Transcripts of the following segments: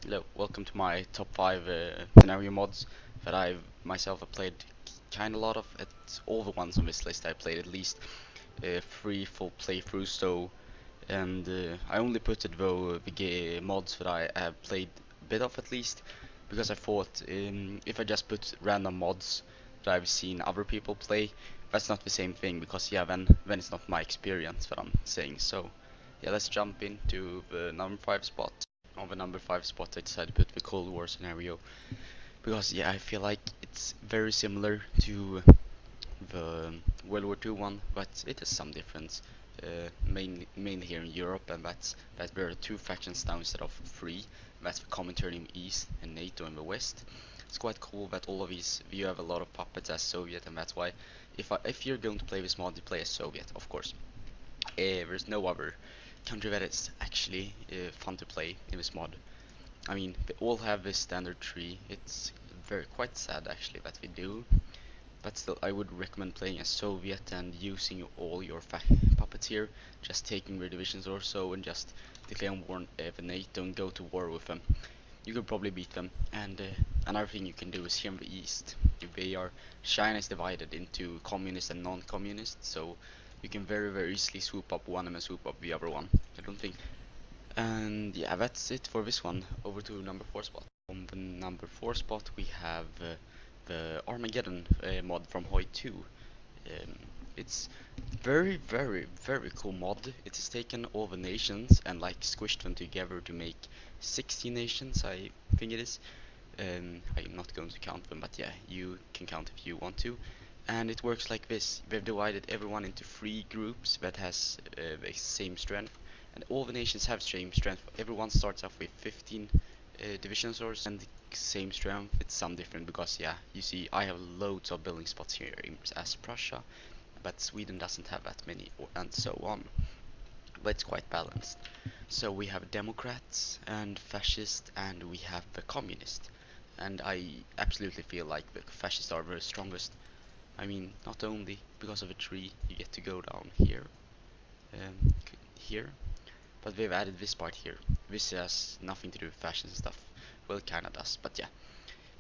Hello, welcome to my top 5 scenario mods that I myself have played kind of a lot of. It's all the ones on this list I played at least 3 full playthroughs, so and I only put it though the mods that I have played a bit of at least, because I thought if I just put random mods that I've seen other people play, that's not the same thing, because yeah, then it's not my experience that I'm saying. So yeah, let's jump into the number 5 spot. On the number 5 spot I decided to put the Cold War scenario, because yeah, I feel like it's very similar to the World War II one, but it has some difference. Mainly here in Europe, and that there are two factions now instead of three. That's the Comintern in the east and NATO in the west. It's quite cool that all of these you have a lot of puppets as Soviet, and that's why if you're going to play this mod, you play as Soviet, of course. There's no other country that is actually fun to play in this mod. I mean, they all have this standard tree. It's very quite sad actually that we do, but still, I would recommend playing as Soviet and using all your puppets here, just taking their divisions or so, and just declaring war on NATO and go to war with them. You could probably beat them. And another thing you can do is here in the east, China is divided into communist and non-communist, so you can very easily swoop up one and swoop up the other one. I don't think. And yeah, that's it for this one. Over to number 4 spot. On the number 4 spot we have the Armageddon mod from Hoi4. It's very cool mod. It has taken all the nations and like squished them together to make 60 nations, I think it is. I'm not going to count them, but yeah, you can count if you want to. And it works like this. They've divided everyone into 3 groups that has the same strength, and all the nations have same strength. Everyone starts off with 15 divisions or so, and the same strength. It's some different because yeah, you see, I have loads of building spots here as Prussia, but Sweden doesn't have that many, and so on. But it's quite balanced. So we have Democrats and fascists, and we have the communist. And I absolutely feel like the fascists are the strongest. I mean, not only because of a tree, you get to go down here, here, but we've added this part here. This has nothing to do with fashion and stuff. Well, it kinda does, but yeah,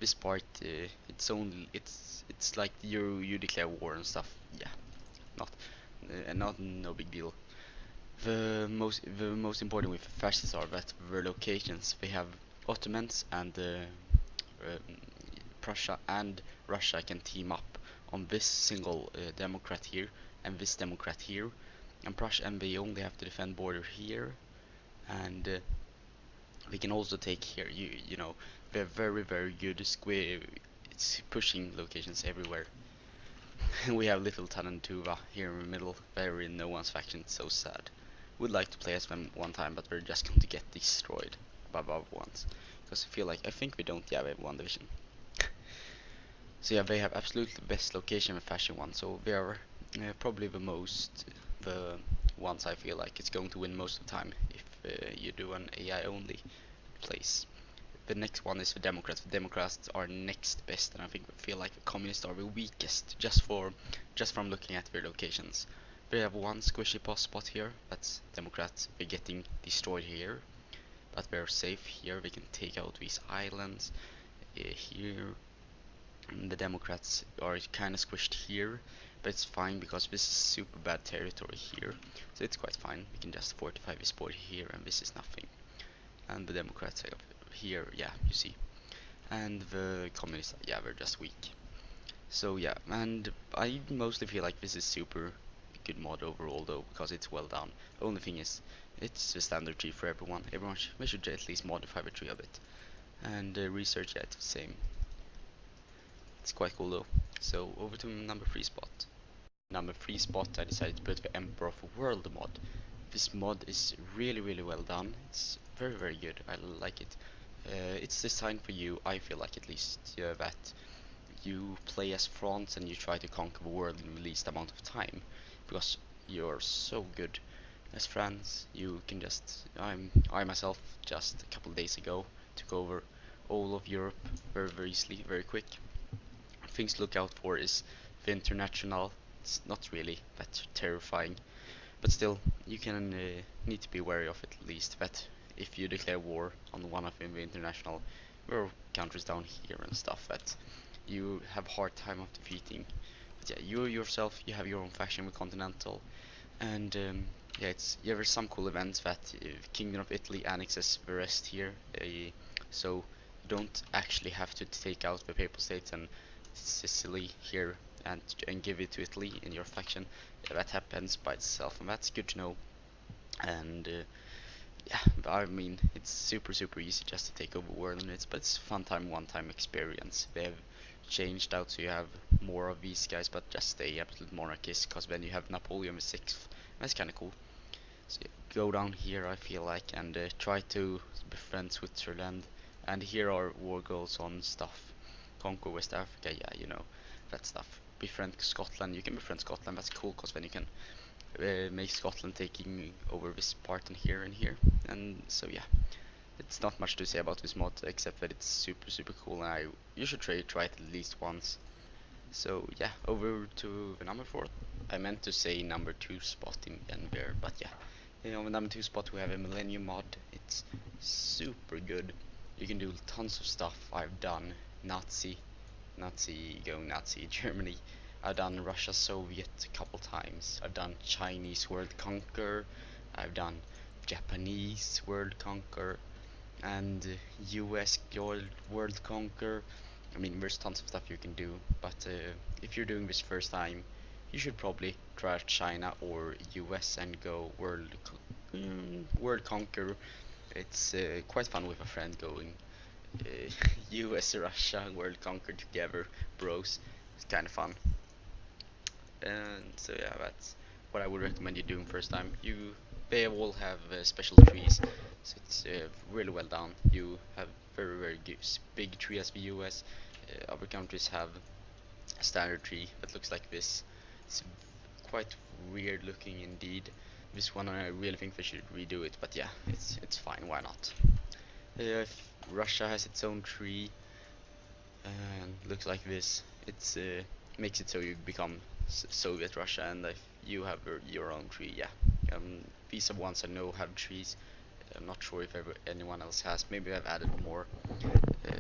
this part, it's like you declare war and stuff. Yeah, not no big deal. The most important with fascists are that their locations. They have Ottomans and um, Prussia and Russia can team up on this single Democrat here and this Democrat here, and Prussia and they only have to defend border here, and they can also take here. You know, they're very good square. It's pushing locations everywhere. We have Little Tan and Tuva here in the middle. They're in no one's faction. It's so sad. Would like to play as them one time, but we're just going to get destroyed by above ones. Because I think we don't. Yeah, we have one division. So yeah, they have absolutely the best location with fashion one. So they are probably the ones I feel like it's going to win most of the time if you do an AI only place. The next one is the Democrats. The Democrats are next best, and I feel like the Communists are the weakest, just from looking at their locations. They have one squishy pos spot here. That's Democrats. They're getting destroyed here, but they're safe here. They can take out these islands here. And the Democrats are kind of squished here, but it's fine because this is super bad territory here, so it's quite fine. We can just fortify this border here, and this is nothing. And the Democrats have here, yeah, you see. And the communists, yeah, they're just weak. So yeah, and I mostly feel like this is super good mod overall though, because it's well done. Only thing is, it's a standard tree for everyone. We should at least modify the tree a bit. And research, yeah, it's the same. It's quite cool though. So over to number 3 spot. Number 3 spot, I decided to put the Emperor of the World mod. This mod is really well done. It's very good. I like it. It's designed for you, I feel like at least, that you play as France and you try to conquer the world in the least amount of time, because you're so good as France. You can just I myself just a couple of days ago took over all of Europe very easily, very quick. Things to look out for is the international. It's not really that terrifying, but still you can need to be wary of it at least. That if you declare war on one of the international countries down here and stuff that you have hard time of defeating. But yeah, you yourself, you have your own faction with Continental, and yeah, there's some cool events that Kingdom of Italy annexes the rest here, so you don't actually have to take out the Papal States and Sicily here and give it to Italy in your faction. Yeah, that happens by itself, and that's good to know. And yeah, I mean, it's super easy just to take over world units, but it's fun time, one time experience. They have changed out so you have more of these guys, but just stay absolute monarchists, because then you have Napoleon the 6th. That's kind of cool. So yeah, go down here, I feel like, and try to befriend Switzerland. And here are war goals on stuff. Conquer West Africa, yeah, you know, that stuff. Befriend Scotland, you can befriend Scotland, that's cool, because then you can make Scotland taking over this part and here and here. And so yeah, it's not much to say about this mod except that it's super cool, and you should try it at least once. So yeah, over to the number 4. I meant to say number 2 spot in Denver, but yeah. On the number 2 spot we have a Millennium mod. It's super good. You can do tons of stuff. I've done going Nazi Germany. I've done Russia Soviet a couple times. I've done Chinese World Conquer. I've done Japanese World Conquer and US World Conquer. I mean, there's tons of stuff you can do, but if you're doing this first time, you should probably try China or US and go World Conquer. It's quite fun with a friend going US Russia World Conquer together, bros. It's kind of fun. And so yeah, that's what I would recommend you doing first time. They all have special trees, so it's really well done. You have very good, big tree as the US. Other countries have a standard tree that looks like this. It's quite weird looking indeed. This one I really think they should redo it, but yeah, it's fine. Why not? Russia has its own tree and looks like this. It's makes it so you become Soviet Russia, and if you have your own tree, yeah. These are ones I know have trees. I'm not sure if anyone else has. Maybe I've added more.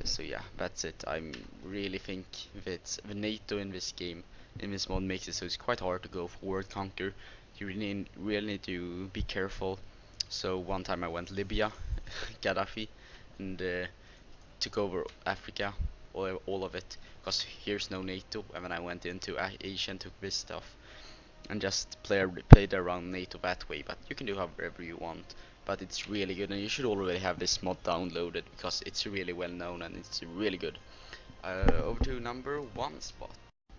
So yeah, that's it. I really think that the NATO in this game, in this mod, makes it so it's quite hard to go for World Conquer. You really need to be careful. So one time I went Libya, Gaddafi, and took over Africa, all of it, because here's no NATO. And then I went into Asia and took this stuff, and just played around NATO that way. But you can do however you want. But it's really good, and you should already have this mod downloaded because it's really well known and it's really good. Over to number 1 spot.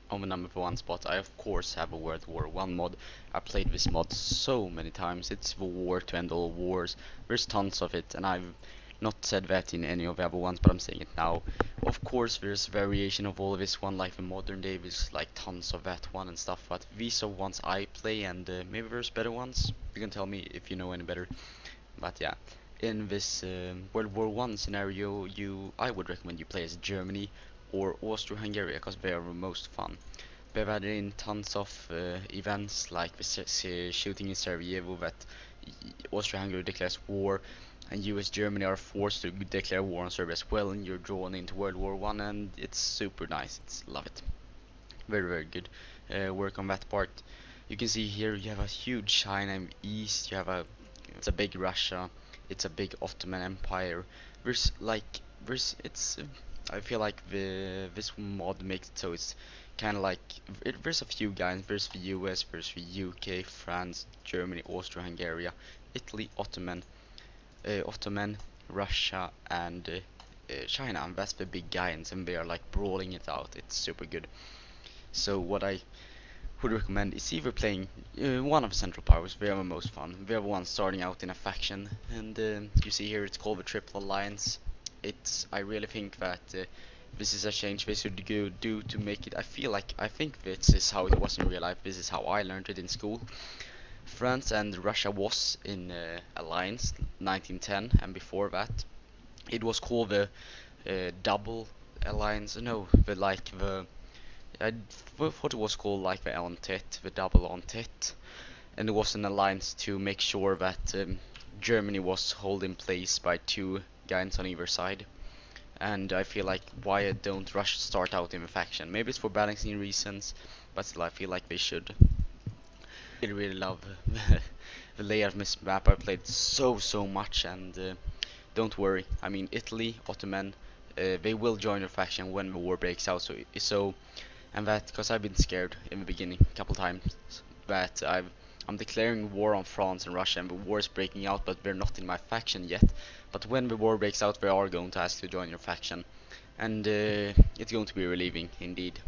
On the number 1 spot, I of course have a World War One mod. I played this mod so many times. It's the war to end all wars. There's tons of it, and I've not said that in any of the other ones, but I'm saying it now. Of course, there's variation of all of this one, like the modern day, there's like tons of that one and stuff. But these are ones I play, and maybe there's better ones. You can tell me if you know any better. But yeah, in this World War One scenario, I would recommend you play as Germany or Austria-Hungary because they are the most fun. They've added in tons of events like the shooting in Sarajevo that Austria-Hungary declares war, and US-Germany are forced to declare war on Serbia as well, and you're drawn into World War One, and it's super nice. Love it. Very good work on that part. You can see here you have a huge China in the east. You have it's a big Russia. It's a big Ottoman Empire. I feel like this mod makes it so it's kind of like there's a few guys. There's the US, there's the UK, France, Germany, Austria-Hungary, Italy, Ottoman, Russia, and China. And that's the big guys, and they are like brawling it out. It's super good. So what I would recommend is either playing one of the Central Powers. They are the most fun. They are the ones starting out in a faction, and you see here it's called the Triple Alliance. I really think that this is a change they should do to make it. I think this is how it was in real life. This is how I learned it in school. France and Russia was in alliance 1910, and before that, it was called the double alliance. No, I thought it was called like the Entente, the double Entente, and it was an alliance to make sure that Germany was held in place by two guys on either side. And I feel like why don't Russia start out in the faction? Maybe it's for balancing reasons, but still I feel like they should. I really love the layout of this map. I played so much, and don't worry. I mean, Italy, Ottoman, they will join your faction when the war breaks out. So and that because I've been scared in the beginning a couple times that I'm declaring war on France and Russia, and the war is breaking out, but they're not in my faction yet. But when the war breaks out, they are going to ask you to join your faction, and it's going to be relieving indeed.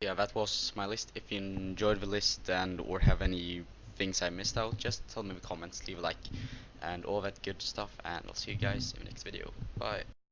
Yeah, that was my list. If you enjoyed the list and or have any things I missed out, just tell me in the comments, leave a like, and all that good stuff. And I'll see you guys in the next video. Bye.